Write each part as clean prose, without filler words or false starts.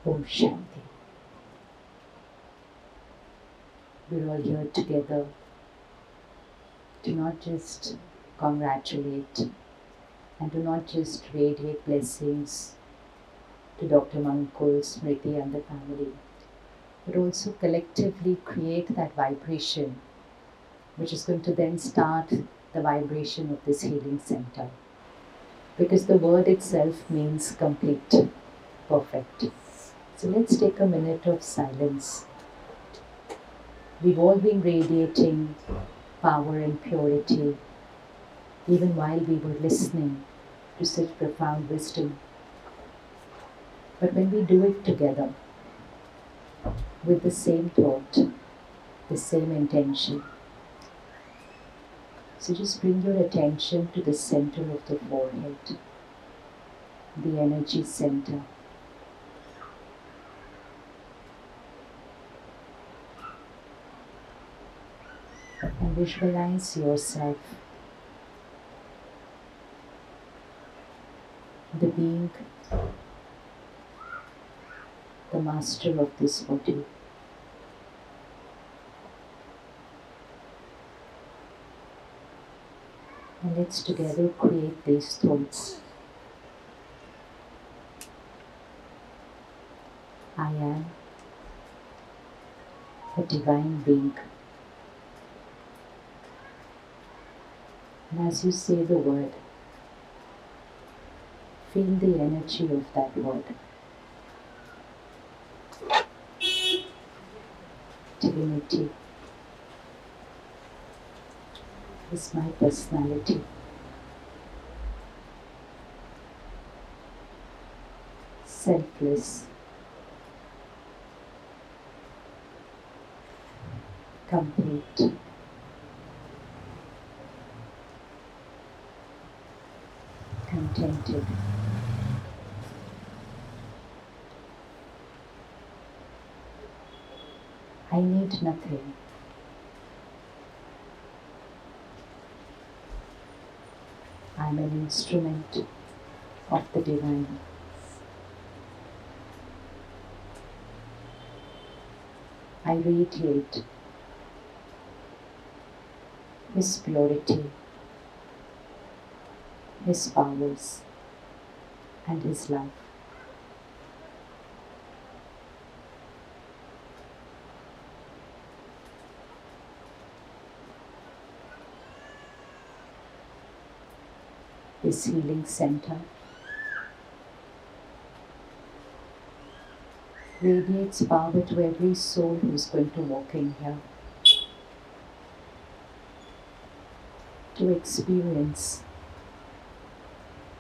Om Shanti. We're all here together to not just congratulate and to not just radiate blessings to Dr. Mankul, Smriti and the family, but also collectively create that vibration which is going to then start the vibration of this healing center. Because the word itself means complete, perfect. So let's take a minute of silence. We've all been radiating power and purity even while we were listening to such profound wisdom. But when we do it together with the same thought, the same intention, so just bring your attention to the center of the forehead, the energy center. And visualize yourself, the being, the master of this body. And let's together create these thoughts. I am a divine being. And as you say the word, feel the energy of that word. Divinity is my personality. Selfless, complete, contented, I need nothing. I'm an instrument of the divine. I radiate His purity, His powers, and His love. This healing center radiates power to every soul who is going to walk in here, to experience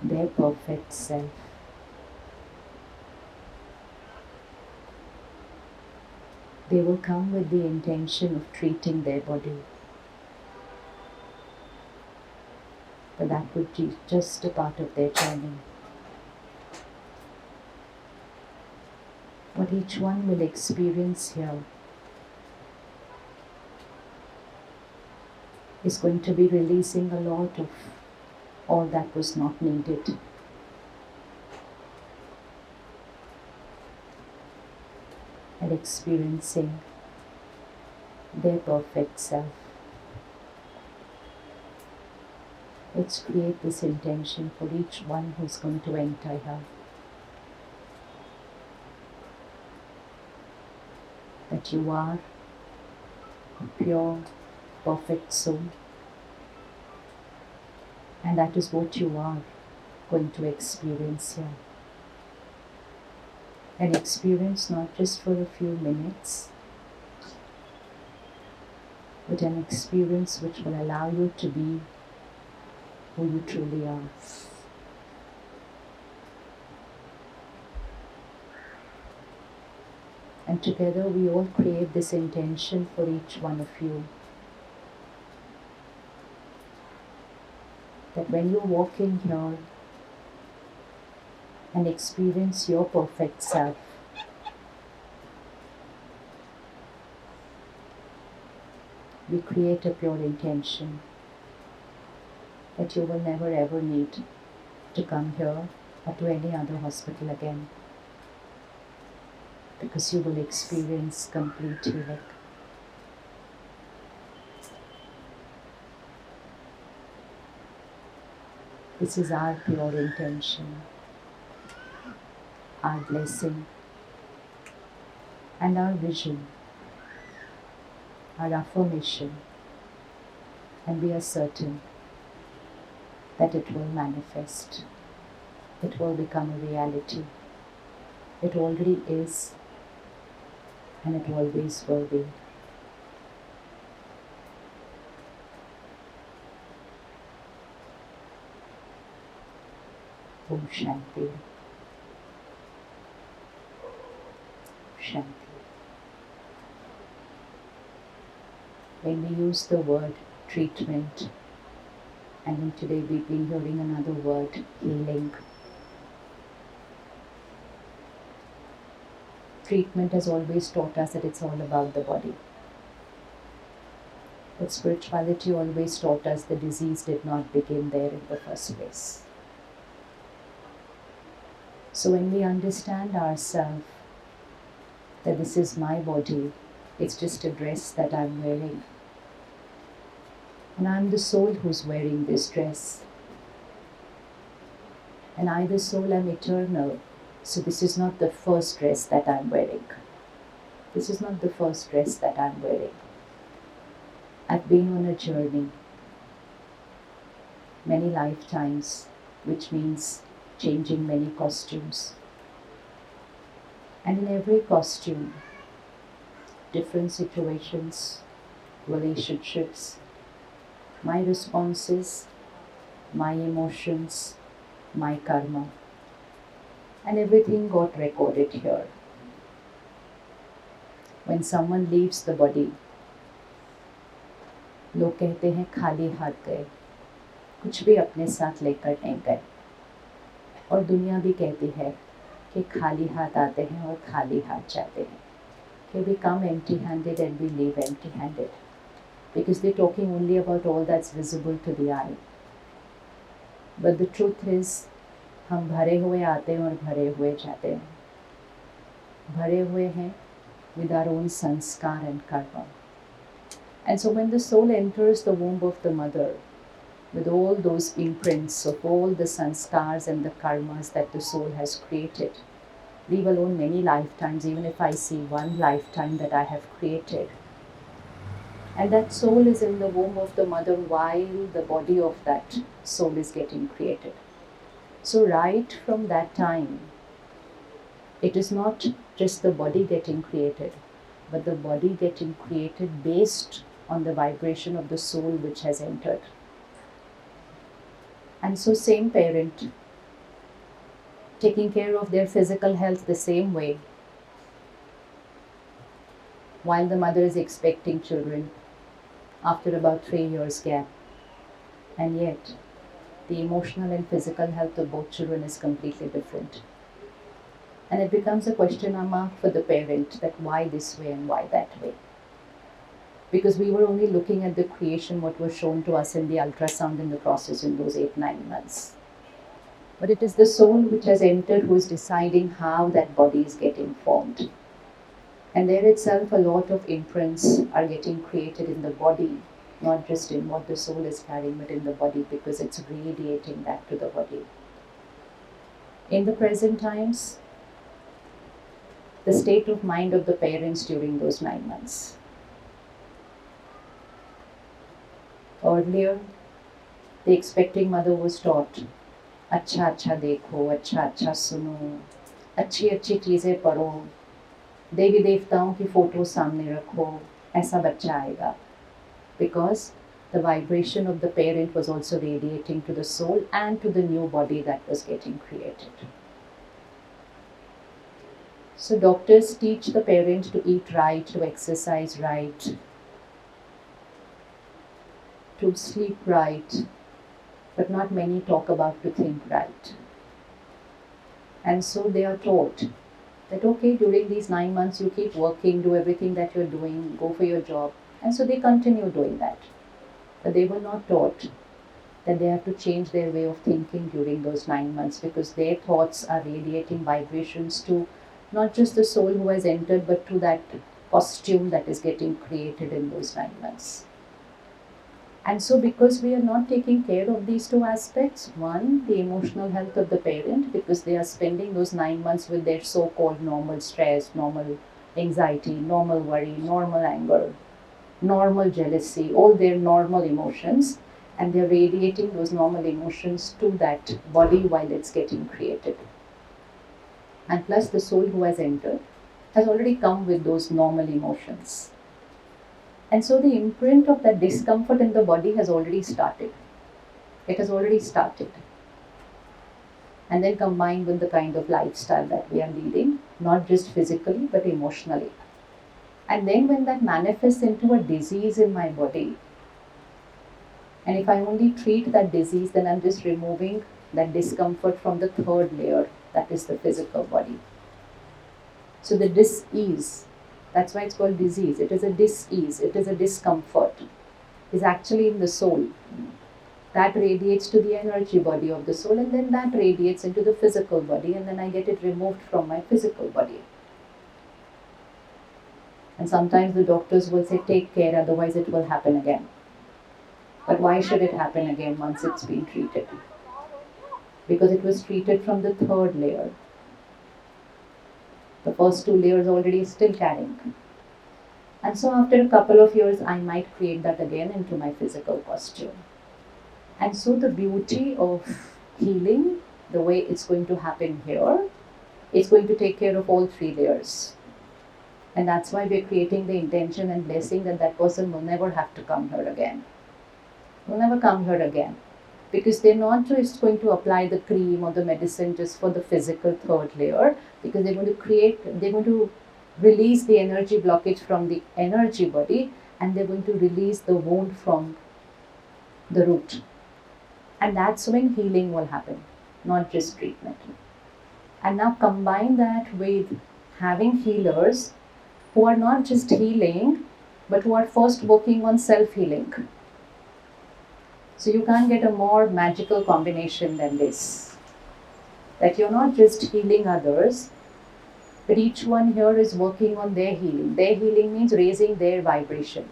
their perfect self. They will come with the intention of treating their body, but that would be just a part of their journey. What each one will experience here is going to be releasing a lot of all that was not needed. And experiencing their perfect self. Let's create this intention for each one who's going to enter here. That you are a pure, perfect soul. And that is what you are going to experience here. An experience not just for a few minutes, but an experience which will allow you to be who you truly are. And together we all create this intention for each one of you. That when you walk in here and experience your perfect self, we create a pure intention that you will never ever need to come here or to any other hospital again. because you will experience complete healing. This is our pure intention, our blessing, and our vision, our affirmation, and we are certain that it will manifest. It will become a reality. It already is, and it always will be. Om Shanti. Shanti. When we use the word treatment, and then today we've been hearing another word, healing. Treatment has always taught us that it's all about the body. But spirituality always taught us the disease did not begin there in the first place. So when we understand ourselves, that this is my body, it's just a dress that I'm wearing. And I'm the soul who's wearing this dress. And I, the soul, am eternal. So this is not the first dress that I'm wearing. This is not the first dress that I'm wearing. I've been on a journey, many lifetimes, which means changing many costumes. And in every costume, different situations, relationships, my responses, my emotions, my karma, and everything got recorded here. When someone leaves the body, लोग कहते हैं खाली हाथ गए, कुछ भी अपने साथ लेकर नहीं गए. और दुनिया भी कहती है कि खाली हाथ आते हैं और खाली हाथ जाते हैं. कि we come empty-handed and we leave empty-handed. Because they're talking only about all that's visible to the eye. But the truth is, हम भरे हुए आते हैं और भरे हुए जाते हैं. भरे हुए हैं with our own sanskar and karma. And so when the soul enters the womb of the mother, with all those imprints of all the sanskars and the karmas that the soul has created, leave alone many lifetimes, even if I see one lifetime that I have created. And that soul is in the womb of the mother while the body of that soul is getting created. So right from that time, it is not just the body getting created, but the body getting created based on the vibration of the soul which has entered. And so same parent taking care of their physical health the same way while the mother is expecting children after about 3 years gap. And yet the emotional and physical health of both children is completely different. And it becomes a question mark for the parent that why this way and why that way. Because we were only looking at the creation, what was shown to us in the ultrasound in the process in those 8-9 months. But it is the soul which has entered who is deciding how that body is getting formed. And there itself a lot of imprints are getting created in the body, not just in what the soul is carrying, but in the body, because it's radiating that to the body. In the present times, the state of mind of the parents during those 9 months. Earlier, the expecting mother was taught, अच्छा अच्छा देखो, अच्छा अच्छा सुनो, अच्छी अच्छी चीज़ें पढ़ो, देवी देवताओं की फोटो सामने रखो, ऐसा बच्चा आएगा. Because the vibration of the parent was also radiating to the soul and to the new body that was getting created. So doctors teach the parent to eat right, to exercise right, to sleep right, but not many talk about to think right. And so they are taught that okay, during these 9 months you keep working, do everything that you're doing, go for your job. And so they continue doing that. But they were not taught that they have to change their way of thinking during those 9 months, because their thoughts are radiating vibrations to Not just the soul who has entered, but to that costume that is getting created in those 9 months. And so, because we are not taking care of these two aspects, one, the emotional health of the parent, because they are spending those 9 months with their so called normal stress, normal anxiety, normal worry, normal anger, normal jealousy, all their normal emotions, and they're radiating those normal emotions to that body while it's getting created. And plus, the soul who has entered has already come with those normal emotions. And so the imprint of that discomfort in the body has already started. It has already started. And then combined with the kind of lifestyle that we are leading, not just physically but emotionally. And then when that manifests into a disease in my body, and if I only treat that disease, then I'm just removing that discomfort from the third layer, that is the physical body. So the dis-ease, that's why it's called disease. It is a dis-ease, it is a discomfort, is actually in the soul. That radiates to the energy body of the soul, and then that radiates into the physical body, and then I get it removed from my physical body. And sometimes the doctors will say, take care, otherwise it will happen again. But why should it happen again once it's been treated? Because it was treated from the third layer. The first two layers already still carrying. And so after a couple of years, I might create that again into my physical costume. And so the beauty of healing, the way it's going to happen here, it's going to take care of all three layers. And that's why we're creating the intention and blessing that that person will never have to come here again. Will never come here again. Because they're not just going to apply the cream or the medicine just for the physical third layer, because they're going to release the energy blockage from the energy body, and they're going to release the wound from the root. And that's when healing will happen, not just treatment. And now combine that with having healers who are not just healing, but who are first working on self-healing. So you can't get a more magical combination than this. That you're not just healing others, but each one here is working on their healing. Their healing means raising their vibration.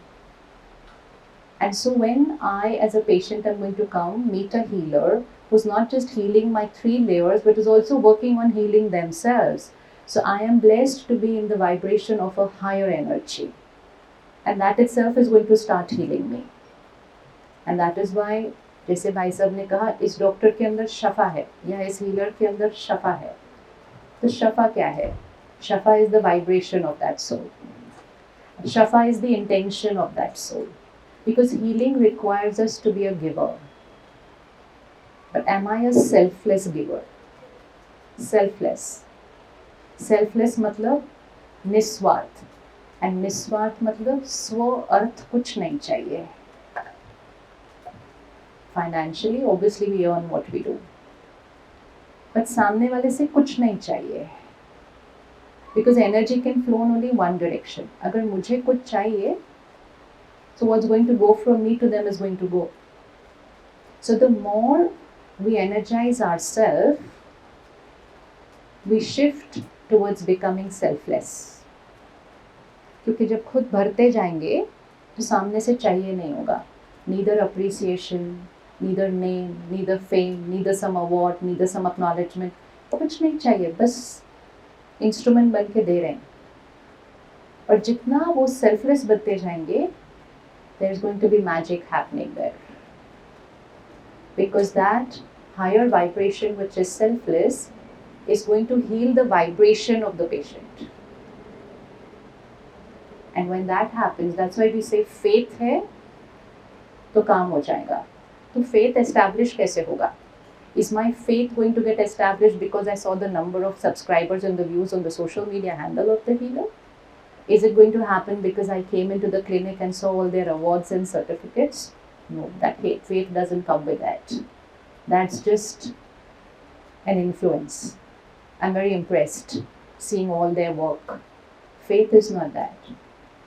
And so when I, as a patient, am going to come meet a healer who's not just healing my three layers, but is also working on healing themselves. So I am blessed to be in the vibration of a higher energy. And that itself is going to start healing me. And that is why, जैसे भाई साहब ने कहा, इस doctor के अंदर शफा है या इस हीलर के अंदर शफा है. तो शफा क्या है? Shafa is the vibration of that soul. Shafa is the intention of that soul. Because healing requires us to be a giver. But am I a selfless giver? Selfless. Selfless मतलब निस्वार्थ. And निस्वार्थ मतलब स्व अर्थ कुछ नहीं चाहिए. Financially, obviously we earn what we do. But सामने वाले से कुछ नहीं चाहिए. Because energy can flow in only one direction. अगर मुझे कुछ चाहिए, so what's going to go from me to them is going to go. So the more we energize ourselves, we shift towards becoming selfless. क्योंकि जब खुद भरते जाएंगे, तो सामने से चाहिए नहीं होगा. Neither appreciation, neither name, neither fame, neither some award, neither some acknowledgement. कुछ नहीं चाहिए, बस इंस्ट्रूमेंट बन के दे रहे हैं. और जितना वो सेल्फलेस बनते जाएंगे, there is going to be magic happening there. Because that higher vibration, which is selfless, is going to heal the vibration of the patient. And when that happens, that's why we say faith है तो काम हो जाएगा. तो faith establish कैसे होगा? Is my faith going to get established because I saw the number of subscribers and the views on the social media handle of the healer? Is it going to happen because I came into the clinic and saw all their awards and certificates? No, that faith doesn't come with that. That's just an influence. I'm very impressed seeing all their work. Faith is not that.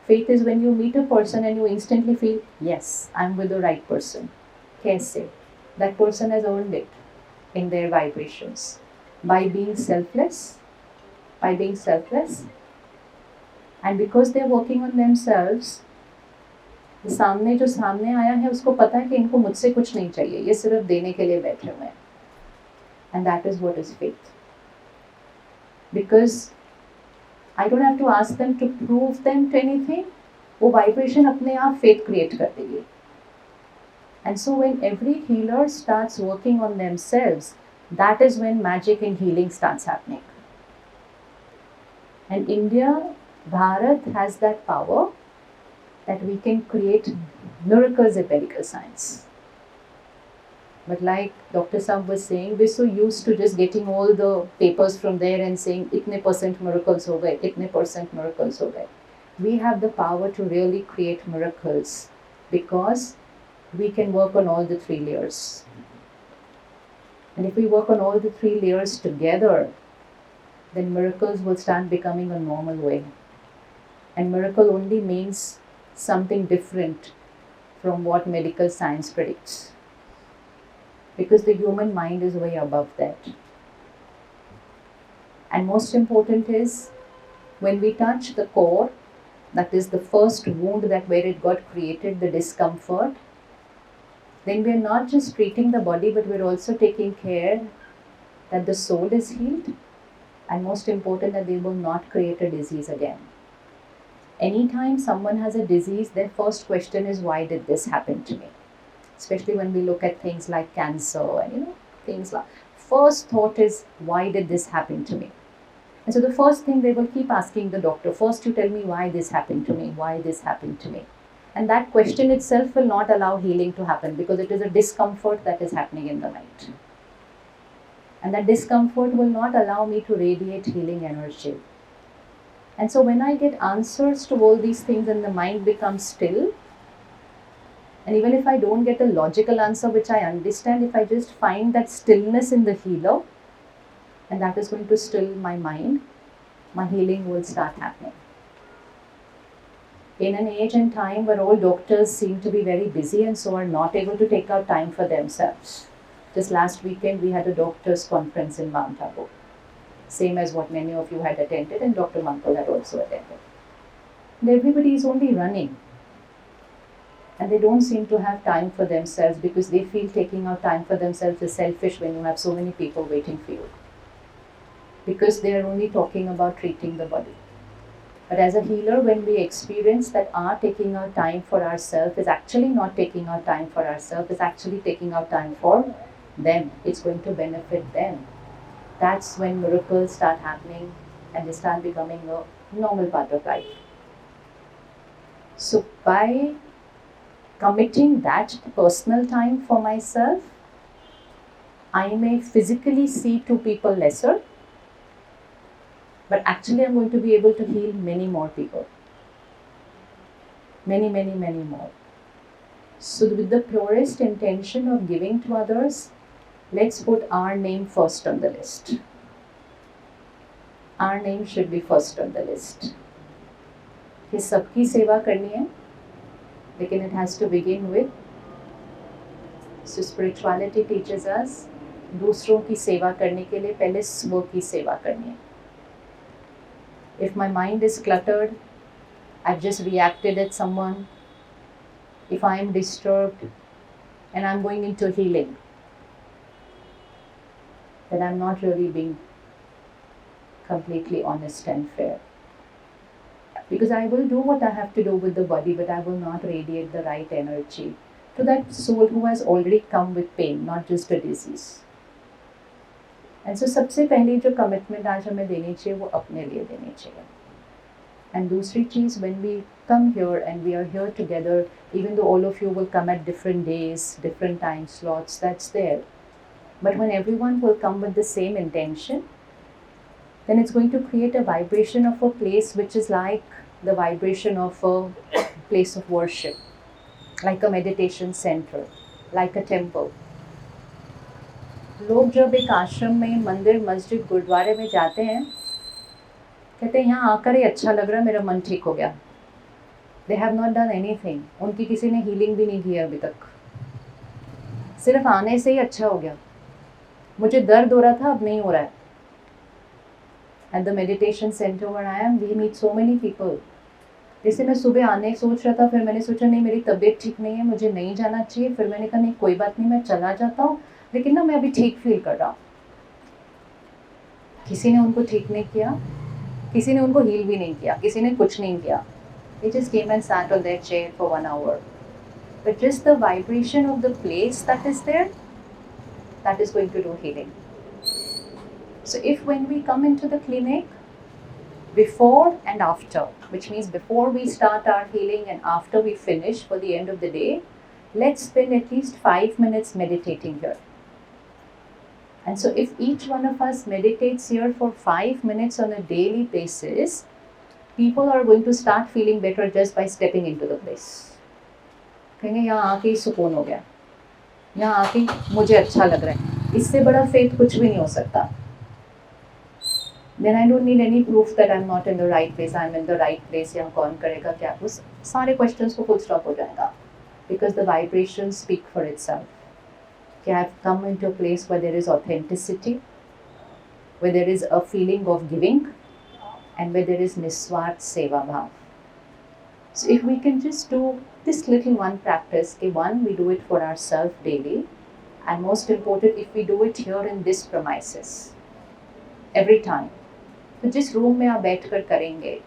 Faith is when you meet a person and you instantly feel, yes, I'm with the right person. Kaise? That person has earned it in their vibrations by being selfless by being selfless. And because they're working on themselves, सामने जो सामने आया है उसको पता है कि इनको मुझसे कुछ नहीं चाहिए, ये सिर्फ देने के लिए बैठे हुए हैं. And that is what is faith. Because I don't have to ask them to prove them to anything. वो vibration अपने आप faith create कर देगी. And so when every healer starts working on themselves, that is when magic and healing starts happening. And India, Bharat has that power that we can create miracles in medical science. But like Dr. Sam was saying, we're so used to just getting all the papers from there and saying, itne % miracles ho gaye, itne % miracles ho gaye. We have the power to really create miracles because we can work on all the 3 layers. And if we work on all the 3 layers together, then miracles will start becoming a normal way. And miracle only means something different from what medical science predicts. Because the human mind is way above that. And most important is, when we touch the core, that is the first wound that where it got created, the discomfort, then we're not just treating the body, but we're also taking care that the soul is healed, and most important, that they will not create a disease again. Anytime someone has a disease, their first question is, why did this happen to me? Especially when we look at things like cancer and things like, first thought is, why did this happen to me? And so the first thing they will keep asking the doctor, first you tell me why this happened to me, why this happened to me. And that question itself will not allow healing to happen because it is a discomfort that is happening in the mind. And that discomfort will not allow me to radiate healing energy. And so when I get answers to all these things and the mind becomes still, and even if I don't get a logical answer which I understand, if I just find that stillness in the healer, and that is going to still my mind, my healing will start happening. In an age and time where all doctors seem to be very busy and so are not able to take out time for themselves. Just last weekend we had a doctors conference in Mount Abu. Same as what many of you had attended, and Dr. Mankal had also attended. And everybody is only running. And they don't seem to have time for themselves because they feel taking out time for themselves is selfish when you have so many people waiting for you. Because they are only talking about treating the body. But as a healer, when we experience that our taking our time for ourselves is actually not taking our time for ourselves, it's actually taking our time for them. It's going to benefit them. That's when miracles start happening and they start becoming a normal part of life. So by committing that personal time for myself, I may physically see 2 people lesser, but actually I'm going to be able to heal many more people. Many, many, many more. So with the purest intention of giving to others, let's put our name first on the list. Our name should be first on the list. कि सबकी सेवा करनी है, लेकिन it has to begin with. So spirituality teaches us, दूसरों की सेवा करने के लिए पहले स्व की सेवा करनी है. If my mind is cluttered, I've just reacted at someone. If I am disturbed and I'm going into healing, then I'm not really being completely honest and fair. Because I will do what I have to do with the body, but I will not radiate the right energy to that soul who has already come with pain, not just a disease. And so सबसे पहली जो commitment आज हमें देनी चाहिए वो अपने लिए देनी चाहिए. And दूसरी चीज़, when we come here and we are here together, even though all of you will come at different days, different time slots, that's there. But when everyone will come with the same intention, then it's going to create a vibration of a place which is like the vibration of a place of worship, like a meditation center, like a temple. लोग जब एक आश्रम में, मंदिर, मस्जिद, गुरुद्वारे में जाते हैं, कहते हैं यहाँ आकर ही अच्छा लग रहा है, मेरा मन ठीक हो गया. They have not done anything. उनकी किसी ने healing भी नहीं की है अभी तक. सिर्फ आने से ही अच्छा हो गया. मुझे दर्द हो रहा था, अब नहीं हो रहा है. At the meditation center where I am, we meet so many people. जैसे मैं सुबह आने सोच रहा था, फिर मैंने सोचा नहीं मेरी तबीयत ठीक नहीं है, मुझे नहीं जाना चाहिए, फिर मैंने कहा नहीं कोई बात नहीं, मैं चला जाता हूँ, लेकिन ना मैं अभी ठीक फील कर रहा हूँ. किसी ने उनको ठीक नहीं किया, किसी ने उनको हील भी नहीं किया, किसी ने कुछ नहीं किया. They just came and sat on their chair for 1 hour. But just the vibration of the place that is there, that is going to do healing. So if when we come into the clinic, before and after, which means before we start our healing and after we finish for the end of the day, let's spend at least 5 minutes meditating here. And so if each one of us meditates here for 5 minutes on a daily basis, people are going to start feeling better just by stepping into the place. कहेंगे यहाँ आके ही सुकून हो गया, यहाँ आके मुझे अच्छा लग रहा है, इससे बड़ा फेथ कुछ भी नहीं हो सकता. Then I don't need any proof that I'm not in the right place. I'm in the right place. या कौन करेगा क्या, उस सारे questions को full stop हो जाएगा. Because the vibrations speak for itself. कि I've come into a place where there is authenticity, where there is a feeling of giving, and where there is niswart seva bhav. So if we can just do this little one practice, कि one, we do it for ourselves daily, and most important, if we do it here in this premises, every time. तो जिस room में आप बैठ कर करेंगे,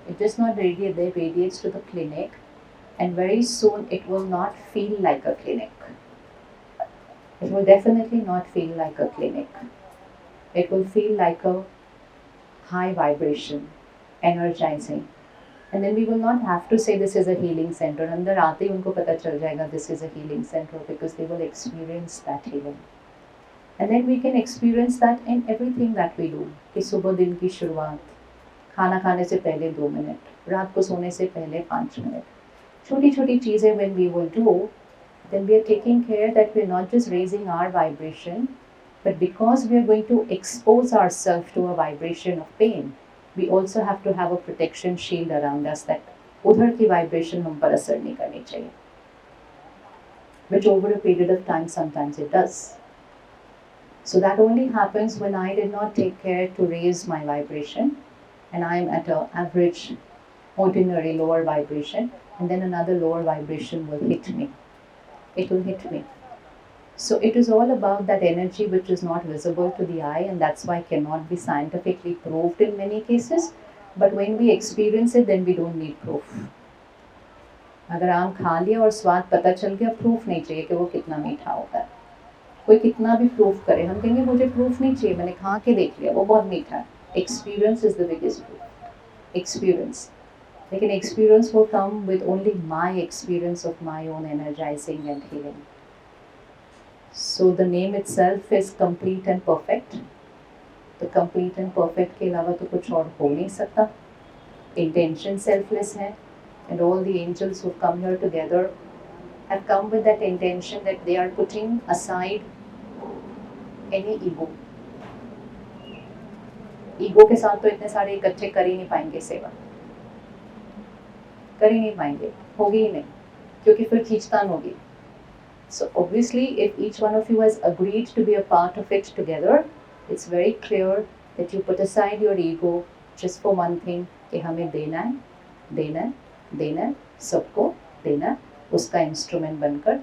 it does not radiates to the clinic, and very soon it will not feel like a clinic. It will definitely not feel like a clinic. It will feel like a high vibration, energizing. And then we will not have to say this is a healing center. अंदर आते ही उनको पता चल जाएगा this is a healing center, because they will experience that healing. And then we can experience that in everything that we do. कि सुबह दिन की शुरुआत, खाना खाने से पहले 2 मिनट, रात को सोने से पहले 5 मिनट, छोटी छोटी चीज़ें when we will do, then we are taking care that we are not just raising our vibration, but because we are going to expose ourselves to a vibration of pain, we also have to have a protection shield around us that उधर की vibration हम पर असर नहीं करनी चाहिए. Which over a period of time sometimes it does. So that only happens when I did not take care to raise my vibration, and I am at an average, ordinary lower vibration, and then another lower vibration will hit me. It will hit me. So it is all about that energy which is not visible to the eye, and that's why cannot be scientifically proved in many cases. But when we experience it, then we don't need proof. अगर आम खा लिया और स्वाद पता चल गया, proof नहीं चाहिए कि वो कितना मीठा होता है. कोई कितना भी प्रूफ करे, हम कहेंगे मुझे प्रूफ नहीं चाहिए, मैंने खा के देख लिया वो बहुत मीठा है. Experience is the biggest proof. Experience. लेकिन experience will come with only my experience of my own energizing and healing. So the name itself is complete and perfect. तो complete and perfect के अलावा तो कुछ और हो नहीं सकता. Intention selfless है, and all the angels who come here together have come with that intention that they are putting aside any ego. Ego के साथ तो इतने सारे इकट्ठे कर ही नहीं पाएंगे सेवा, कर ही नहीं पाएंगे, होगी ही नहीं, क्योंकि फिर खींचतान होगी. So obviously if each one of you has agreed to be a part of it together, it's very clear that you put aside your ego just for one thing, कि हमें देना है, देना है, देना है, सबको देना है, उसका इंस्ट्रूमेंट बनकर.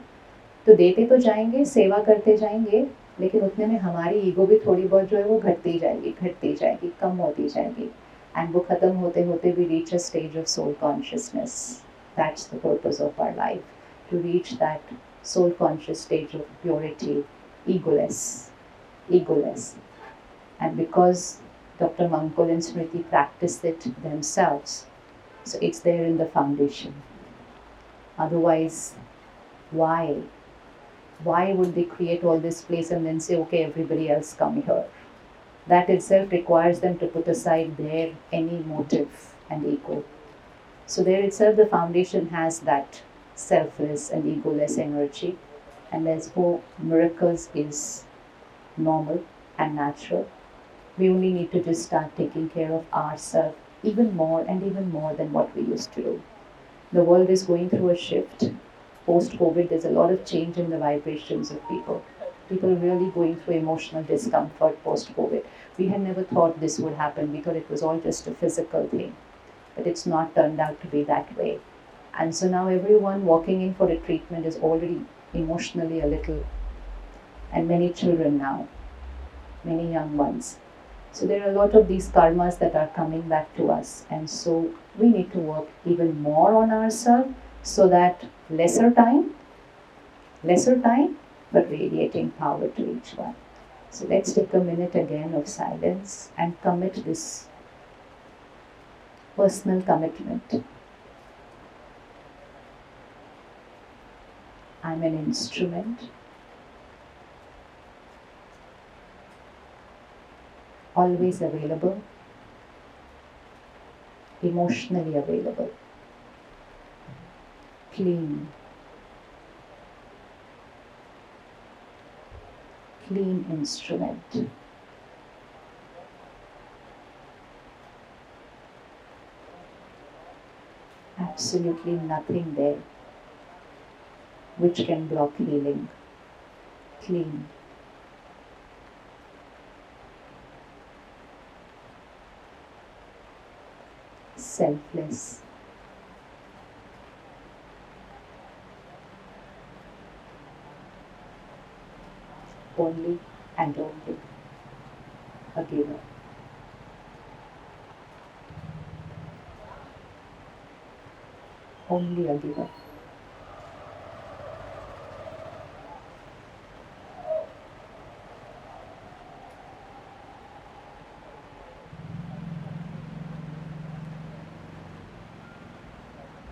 तो देते तो जाएंगे, सेवा करते जाएंगे, लेकिन उतने में हमारी ईगो भी थोड़ी बहुत जो है वो घटती जाएगी, कम होती जाएगी. And वो ख़त्म होते होते we reach a stage of soul consciousness. That's the purpose of our life, to reach that soul conscious stage of purity, egoless. And because Dr. Mankul and Smriti practiced it themselves, so it's there in the foundation. Otherwise, why would they create all this place and then say, okay, everybody else come here? That itself requires them to put aside their any motive and ego. So there itself the foundation has that selfless and egoless energy, and as for miracles is normal and natural, we only need to just start taking care of ourselves even more than what we used to do. The world is going through a shift. Post-COVID, there's a lot of change in the vibrations of people. People are really going through emotional discomfort post-COVID. We had never thought this would happen because it was all just a physical thing. But it's not turned out to be that way. And so now everyone walking in for a treatment is already emotionally a little, and many children now, many young ones. So there are a lot of these karmas that are coming back to us. And so we need to work even more on ourselves so that lesser time, but radiating power to each one. So let's take a minute again of silence and commit this personal commitment. I'm an instrument, always available, emotionally available, clean instrument. Absolutely nothing there which can block healing. Clean. Selfless. Only and only a giver. Only a giver.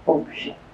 Om Shanti.